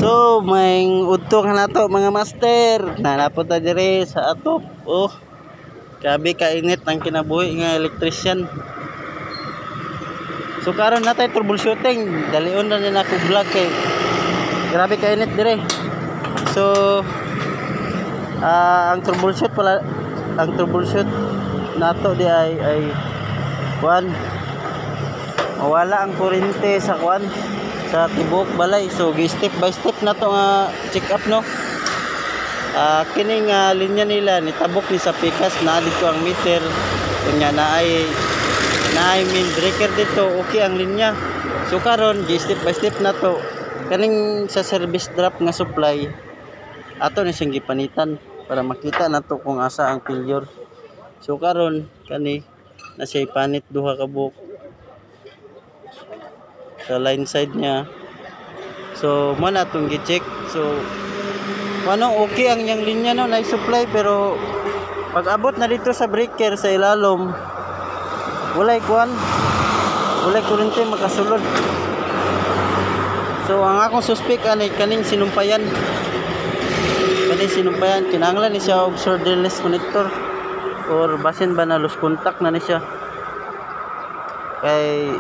So, may udtong nato mga master. Nanapod ta dire sa atop. Oh, grabe kainit ang kinabuhi nga electrician. So, karon na tayo troubleshooting. Dalion na nila ko vlog kay grabe kainit dire. So, ang troubleshoot nato di ay kuan. Mawala ang kuryente sa kuan sa tibok balay. So step by step na to nga check up no. Kining linya nila nitabok ni sa pikas na dito ang meter kunya na ay main breaker dito okay ang linya. So karon step by step na to kaning sa service drop nga supply ato ni sing gipanitan para makita na to kung asa ang failure. So karon kani na siya ipanit duha ka buok sa line side niya. So mo na itong gi-check. So okay ang yang linya no na supply pero pag abot na dito sa breaker sa ilalom walay kuryente makasulod. So ang akong suspect kaning sinumpayan kinahanglan ni siya og solderless connector or basin ba na loose contact na ni siya kay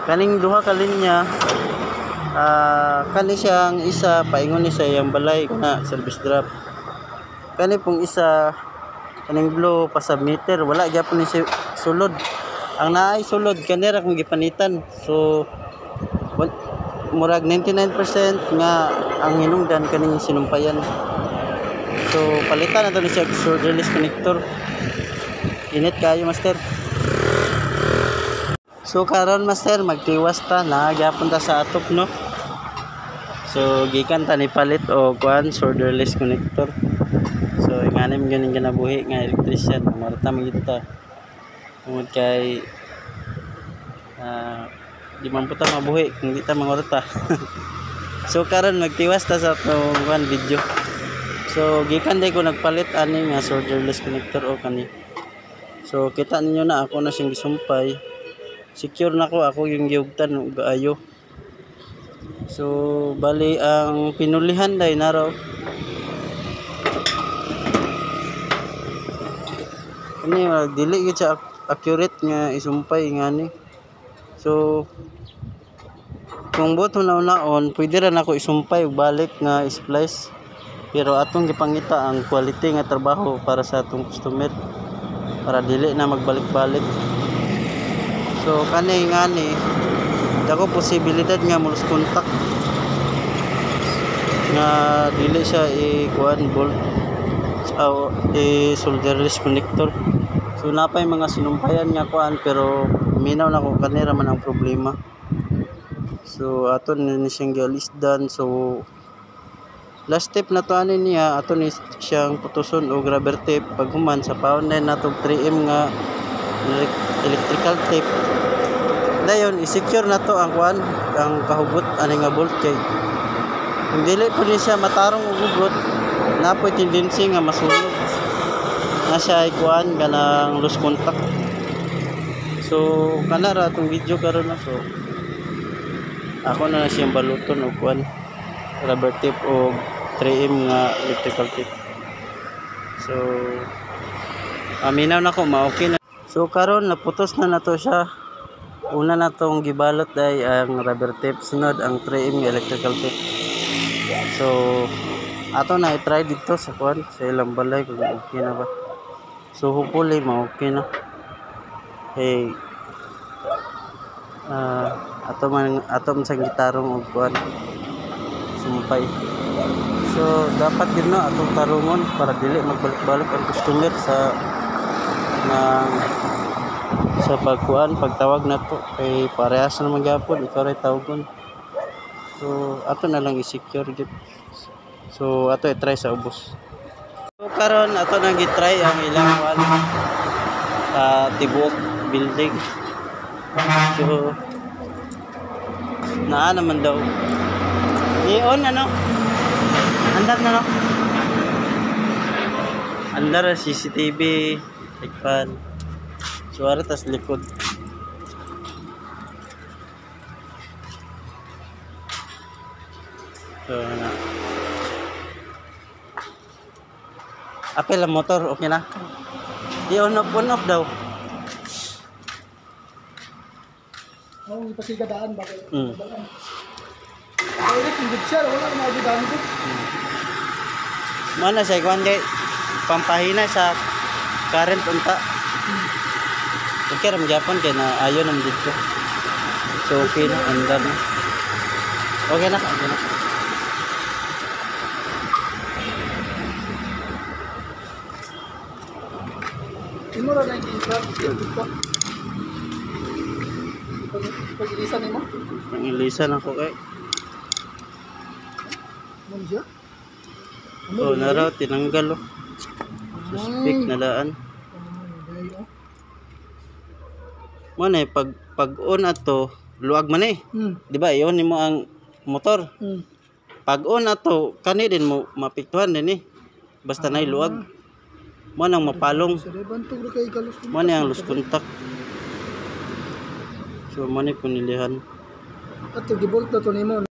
kaning duha ka linya kani siyang isa paingon ni sa iyang balay na service drop kani pong isa kaning blue pa sa meter wala gyapon ni sulod. Ang naay sulod kani ra kung gipanitan. So murag 99% nga ang hinungdan kaning sinumpayan. So palitan na to ni siya solderless connector. Init kayo master. So karon master magtiwas ta na gyapon ta sa atop no. So gikan ta ni palit og kuan solderless connector. So inganim ganing ginabuhi nga electrician marta magita. Tungod kay di man po ta mabuhi kung di ta mangorta. So karon magtiwas ta sa atong kuan video. So gikan day ko nagpalit ani nga solderless connector o kani. So kita ninyo na ako na sing gisumpay. Secure na ako yung giugtan og gaayo. So bali ang pinulihan day naro ini dili gid siya accurate nga isumpay ngani. So kung buto na unaon pwede ra nako isumpay og balik nga splice pero atong gipangita ang quality nga trabaho para sa atong customer para dili na magbalik-balik. So kani ngani dako posibilidad nga mulus contact nga dili siya i-kuan bolt solderless connector. So napay mga sinumpayan nga kuan pero minaw na ko kanira man ang problema. So aton ni siyang gialisdan. So last step na to ani niya aton ni siyang putuson og rubber tape pag human sa paon na natong 3M nga electrical tape. Dayon i-secure na to ang kuan ang kahugot ani nga bolt kay kung dili po ni siya matarong og hugot napoy tendency nga masulod na siya ay kuan ganang loose contact. So kana ra atong video karon na. So ako na siyang baluton og kuan rubber tape o 3M nga electrical tape. So aminaw na ko ma-okay na. So karon naputos na nato siya. Una na tong gibalot ay ang rubber tape, sunod ang 3M electrical tape. So ato na i-try dito sa kuan sa ilang balay kung okay na ba. So hopefully ma-okay na. Hey ato man sa gitarong og kuan sumpay. So dapat din no atong tarungon para dili magbalik-balik ang customer sa pagkuan pagtawag na to kay parehas na magyapon ikaw ray tawagon. So ato na lang i-secure gid. So ato i-try sa ubos. So karon ato nang gi-try ang ilang kuan tibok building. So naa naman daw i-on ano andar na no andar CCTV ikpan. So ara tas likod. So, na. Apel ang motor, okay na? I-on off daw. Oo, ipasiga daan ba kayo? Hmm. Direct, hindi siya. Wala na mga daan ko. Mana sa ikuan kay pampahina sa current unta. Okay ram gyapon kay na ayo nam dito. So okay na andar na. Okay na. Imura na yung infrared. Ito. Pag-ilisan mo? Ang ilisan ako kay. Ano siya? Oh, naraw tinanggal oh. Suspect na daan. Mana pag on ato luag man eh. Di ba iyon nimo ang motor. Pag on ato kani din mo mapiktuhan din eh. Basta nay luag. Mo nang mapalong. Mo ang loose contact. So mo ni punilihan. At gibolt na to nimo.